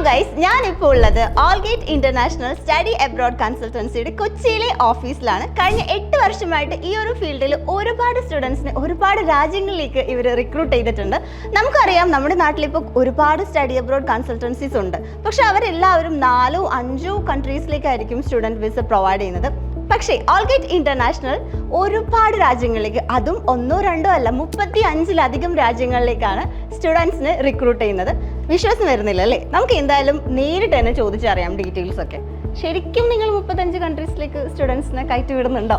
Guys, ഞാനിപ്പോൾ ഉള്ളത് ഓൾഗേറ്റ് international study abroad കൺസൾട്ടൻസിയുടെ കൊച്ചിയിലെ ഓഫീസിലാണ്. കഴിഞ്ഞ 8 വർഷമായിട്ട് ഈ ഒരു ഫീൽഡിൽ ഒരുപാട് സ്റ്റുഡൻസിനെ ഒരുപാട് രാജ്യങ്ങളിലേക്ക് ഇവർ റിക്രൂട്ട് ചെയ്തിട്ടുണ്ട്. നമുക്കറിയാം നമ്മുടെ നാട്ടിലിപ്പോൾ ഒരുപാട് സ്റ്റഡി അബ്രോഡ് കൺസൾട്ടൻസീസ് ഉണ്ട്. പക്ഷെ അവരെല്ലാവരും 4-5 കൺട്രീസിലേക്കായിരിക്കും സ്റ്റുഡൻറ്റ് വിസ പ്രൊവൈഡ് ചെയ്യുന്നത്. പക്ഷേ ഓൾഗേറ്റ് ഇന്റർനാഷണൽ ഒരുപാട് രാജ്യങ്ങളിലേക്ക്, അതും 1-2 അല്ല 35-ലധികം രാജ്യങ്ങളിലേക്കാണ് സ്റ്റുഡൻസിന് റിക്രൂട്ട് ചെയ്യുന്നത്. വിശ്വാസം വരുന്നില്ല അല്ലേ? നമുക്ക് എന്തായാലും നേരിട്ട് തന്നെ ചോദിച്ചറിയാം ഡീറ്റെയിൽസ് ഒക്കെ. ശരിക്കും നിങ്ങൾ 35 കൺട്രീസിലേക്ക് സ്റ്റുഡൻസിനെ കയറ്റി വിടുന്നുണ്ടോ?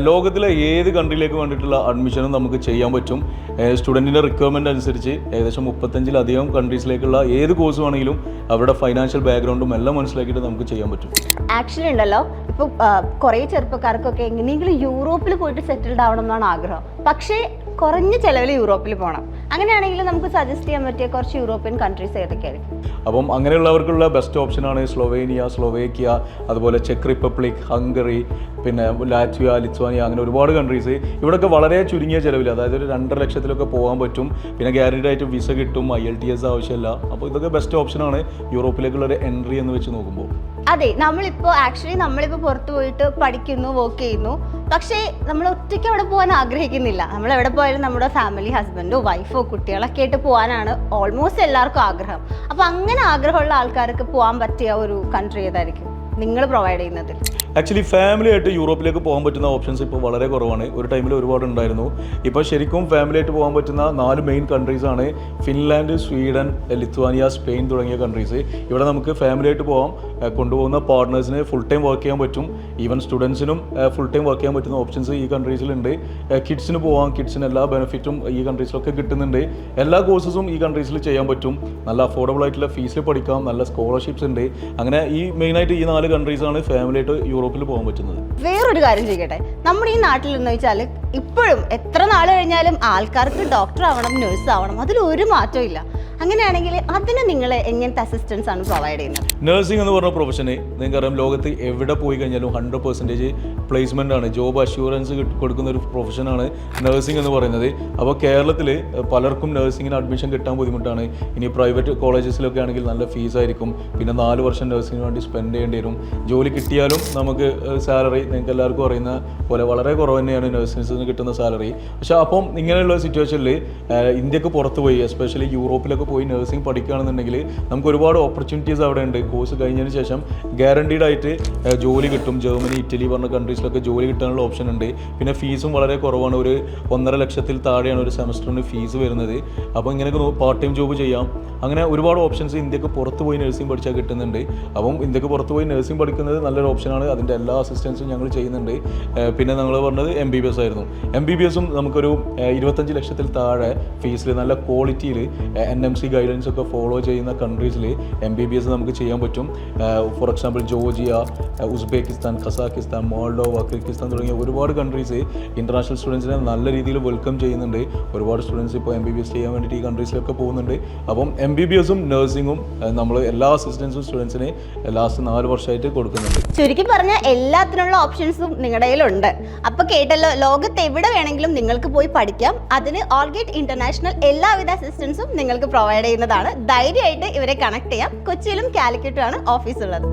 ലോകത്തിലെ ഏത് കൺട്രിയിലേക്ക് വേണ്ടിയിട്ടുള്ള അഡ്മിഷനും നമുക്ക് ചെയ്യാൻ പറ്റും. സ്റ്റുഡൻറ്റിൻ്റെ റിക്വയർമെൻറ്റ് അനുസരിച്ച് ഏകദേശം 35-ലധികം കൺട്രീസിലേക്കുള്ള ഏത് കോഴ്സ് വേണമെങ്കിലും അവരുടെ ഫൈനാൻഷ്യൽ ബാക്ക്ഗ്രൗണ്ടും എല്ലാം മനസ്സിലാക്കിയിട്ട് നമുക്ക് ചെയ്യാൻ പറ്റും. ആക്ച്വലി ഉണ്ടല്ലോ, ഇപ്പോൾ കുറേ ചെറുപ്പക്കാർക്കൊക്കെ എങ്ങനെയെങ്കിലും യൂറോപ്പിൽ പോയിട്ട് സെറ്റിൽഡ് ആവണം എന്നാണ് ആഗ്രഹം. പക്ഷേ കുറഞ്ഞ ചിലവിൽ യൂറോപ്പിൽ പോകണം. അങ്ങനെയാണെങ്കിൽ നമുക്ക് സജസ്റ്റ് ചെയ്യാൻ പറ്റിയ കുറച്ച് യൂറോപ്യൻ കൺട്രീസ് ഏതൊക്കെയായിരിക്കും? അപ്പം അങ്ങനെയുള്ളവർക്കുള്ള ബെസ്റ്റ് ഓപ്ഷനാണ് സ്ലൊവേനിയ, സ്ലൊവേക്കിയ, അതുപോലെ ചെക്ക് റിപ്പബ്ലിക്, ഹംഗറി, പിന്നെ ലാറ്റ്വിയ, ലിത്വാനിയ, അങ്ങനെ ഒരുപാട് കൺട്രീസ്. ഇവിടെയൊക്കെ വളരെ ചുരുങ്ങിയ ചിലവിൽ, അതായത് ഒരു 2.5 ലക്ഷത്തിലൊക്കെ പോകാൻ പറ്റും. പിന്നെ ഗ്യാരണ്ടീഡ് ആയിട്ട് വിസ കിട്ടും, IELTS ആവശ്യമില്ല. അപ്പോൾ ഇതൊക്കെ ബെസ്റ്റ് ഓപ്ഷനാണ് യൂറോപ്പിലേക്കുള്ള ഒരു എൻട്രി എന്ന് വെച്ച് നോക്കുമ്പോൾ. അതെ, നമ്മളിപ്പോൾ പുറത്ത് പോയിട്ട് പഠിക്കുന്നു, വർക്ക് ചെയ്യുന്നു. പക്ഷേ നമ്മൾ ഒറ്റയ്ക്ക് അവിടെ പോകാൻ ആഗ്രഹിക്കുന്നില്ല. നമ്മൾ എവിടെ പോയാലും നമ്മുടെ ഫാമിലി, ഹസ്ബൻഡോ വൈഫോ കുട്ടികളൊക്കെ ആയിട്ട് പോകാനാണ് ഓൾമോസ്റ്റ് എല്ലാവർക്കും ആഗ്രഹം. അപ്പോൾ അങ്ങനെ ആഗ്രഹമുള്ള ആൾക്കാർക്ക് പോകാൻ പറ്റിയ ഒരു കൺട്രി ഏതായിരിക്കും നിങ്ങൾ പ്രൊവൈഡ് ചെയ്യുന്നത്? ആക്ച്വലി ഫാമിലി ആയിട്ട് യൂറോപ്പിലേക്ക് പോകാൻ പറ്റുന്ന ഓപ്ഷൻസ് ഇപ്പോൾ വളരെ കുറവാണ്. ഒരു ടൈമിൽ ഒരുപാട് ഉണ്ടായിരുന്നു. ഇപ്പോൾ ശരിക്കും ഫാമിലി ആയിട്ട് പോകാൻ പറ്റുന്ന 4 മെയിൻ കൺട്രീസാണ് ഫിൻലാൻഡ്, സ്വീഡൻ, ലിത്വാനിയ, സ്പെയിൻ തുടങ്ങിയ കൺട്രീസ്. ഇവിടെ നമുക്ക് ഫാമിലി ആയിട്ട് പോകാം. കൊണ്ടുപോകുന്ന പാർട്ട്നേഴ്സിന് ഫുൾ ടൈം വർക്ക് ചെയ്യാൻ പറ്റും. ഈവൻ സ്റ്റുഡൻസിനും ഫുൾ ടൈം വർക്ക് ചെയ്യാൻ പറ്റുന്ന ഓപ്ഷൻസ് ഈ കൺട്രീസിലുണ്ട്. കിഡ്സിന് പോകാം. കിഡ്സിന് എല്ലാ ബെനിഫിറ്റും ഈ കൺട്രീസിലൊക്കെ കിട്ടുന്നുണ്ട്. എല്ലാ കോഴ്സസും ഈ കൺട്രീസിൽ ചെയ്യാൻ പറ്റും. നല്ല അഫോർഡബിൾ ആയിട്ടുള്ള ഫീസിൽ പഠിക്കാം. നല്ല സ്കോളർഷിപ്സ് ഉണ്ട്. അങ്ങനെ ഈ മെയിനായിട്ട് ഈ 4 കൺട്രീസാണ് ഫാമിലി ആയിട്ട് യൂറോപ്പിൽ പോകാൻ പറ്റുന്നത്. വേറൊരു കാര്യം ചെയ്യട്ടെ, നമ്മുടെ ഈ നാട്ടിൽ എന്ന് വെച്ചാൽ ഇപ്പോഴും എത്ര നാൾ കഴിഞ്ഞാലും ആൾക്കാർക്ക് ഡോക്ടർ ആവണം, നഴ്സ് ആവണം, അതിലൊരു മാറ്റവും ഇല്ല. അങ്ങനെയാണെങ്കിൽ അതിന് നിങ്ങൾ എങ്ങനത്തെ അസിസ്റ്റൻസ് ആണ് പ്രൊവൈഡ് ചെയ്യുന്നത്? നഴ്സിംഗ് എന്ന് പറഞ്ഞ പ്രൊഫഷന് നിങ്ങൾക്കറിയാം, ലോകത്ത് എവിടെ പോയി കഴിഞ്ഞാലും 100% പ്ലേസ്മെൻ്റ് ആണ്, ജോബ് അഷ്യൂറൻസ് കൊടുക്കുന്ന ഒരു പ്രൊഫഷനാണ് നഴ്സിംഗ് എന്ന് പറയുന്നത്. അപ്പോൾ കേരളത്തിൽ പലർക്കും നഴ്സിംഗിന് അഡ്മിഷൻ കിട്ടാൻ ബുദ്ധിമുട്ടാണ്. ഇനി പ്രൈവറ്റ് കോളേജസിലൊക്കെ ആണെങ്കിൽ നല്ല ഫീസായിരിക്കും. പിന്നെ 4 വർഷം നഴ്സിംഗിന് വേണ്ടി സ്പെൻഡ് ചെയ്യേണ്ടി വരും. ജോലി കിട്ടിയാലും നമുക്ക് സാലറി നിങ്ങൾക്ക് എല്ലാവർക്കും അറിയുന്ന പോലെ വളരെ കുറവ് തന്നെയാണ് നഴ്സിംഗിന് കിട്ടുന്ന സാലറി. പക്ഷേ അപ്പം ഇങ്ങനെയുള്ള സിറ്റുവേഷനിൽ ഇന്ത്യക്ക് പുറത്ത് പോയി, എസ്പെഷ്യലി യൂറോപ്പിലൊക്കെ പോയി നഴ്സിംഗ് പഠിക്കുകയാണെന്നുണ്ടെങ്കിൽ നമുക്ക് ഒരുപാട് ഓപ്പർച്യൂണിറ്റീസ് അവിടെ ഉണ്ട്. കോഴ്സ് കഴിഞ്ഞതിന് ശേഷം ഗ്യാരണ്ടീഡ് ആയിട്ട് ജോലി കിട്ടും. ജർമ്മനി, ഇറ്റലി പറഞ്ഞ കൺട്രീസിലൊക്കെ ജോലി കിട്ടാനുള്ള ഓപ്ഷൻ ഉണ്ട്. പിന്നെ ഫീസും വളരെ കുറവാണ്. ഒരു 1.5 ലക്ഷത്തിൽ താഴെയാണ് ഒരു സെമസ്റ്ററിന് ഫീസ് വരുന്നത്. അപ്പോൾ ഇങ്ങനെയൊക്കെ പാർട്ട് ടൈം ജോബ് ചെയ്യാം. അങ്ങനെ ഒരുപാട് ഓപ്ഷൻസ് ഇന്ത്യക്ക് പുറത്ത് പോയി നഴ്സിംഗ് പഠിച്ചാൽ കിട്ടുന്നുണ്ട്. അപ്പം ഇന്ത്യക്ക് പുറത്ത് പോയി നഴ്സിംഗ് പഠിക്കുന്നത് നല്ലൊരു ഓപ്ഷനാണ്. അതിൻ്റെ എല്ലാ അസിസ്റ്റൻസും ഞങ്ങൾ ചെയ്യുന്നുണ്ട്. പിന്നെ ഞങ്ങൾ പറഞ്ഞത് MBBS ആയിരുന്നു. MBBS നമുക്കൊരു 25 ലക്ഷത്തിൽ താഴെ ഫീസിൽ നല്ല ക്വാളിറ്റിയിൽ NMC ഗൈഡൻസ് ഒക്കെ ഫോളോ ചെയ്യുന്ന കൺട്രീസിൽ MBBS നമുക്ക് ചെയ്യാൻ പറ്റും. For example Georgia, Uzbekistan, Kazakhstan, Moldova, Kyrgyzstan തുടങ്ങിയ ഒരുപാട് കൺട്രീസ് ഇൻ്റർനാഷണൽ സ്റ്റുഡൻസിനെ നല്ല രീതിയിൽ വെൽക്കം ചെയ്യുന്നുണ്ട്. ഒരുപാട് സ്റ്റുഡൻസ് ഇപ്പോൾ MBBS ചെയ്യാൻ വേണ്ടിയിട്ട് ഈ കൺട്രീസിലൊക്കെ പോകുന്നുണ്ട്. അപ്പം MBBSും നഴ്സിംഗും നമ്മൾ എല്ലാ അസിസ്റ്റൻസും സ്റ്റുഡൻസിന് ലാസ്റ്റ് 4 വർഷമായിട്ട് കൊടുക്കുന്നുണ്ട്. ചുരുക്കി പറഞ്ഞാൽ എല്ലാത്തിനുള്ള ഓപ്ഷൻസും നിങ്ങളുടെ കയ്യിലുണ്ട്. അപ്പോൾ കേട്ടല്ലോ, ലോകത്ത് എവിടെ വേണമെങ്കിലും നിങ്ങൾക്ക് പോയി പഠിക്കാം. അതിന് ഓൾഗേറ്റ് ഇന്റർനാഷണൽ എല്ലാവിധ അസിസ്റ്റൻസും നിങ്ങൾക്ക് പ്രൊവൈഡ് ചെയ്യുന്നതാണ്. ധൈര്യമായിട്ട് ഇവരെ കണക്ട് ചെയ്യാം. കൊച്ചിയിലും കാലിക്കറ്റുമാണ് ഓഫീസ് ഉള്ളത്.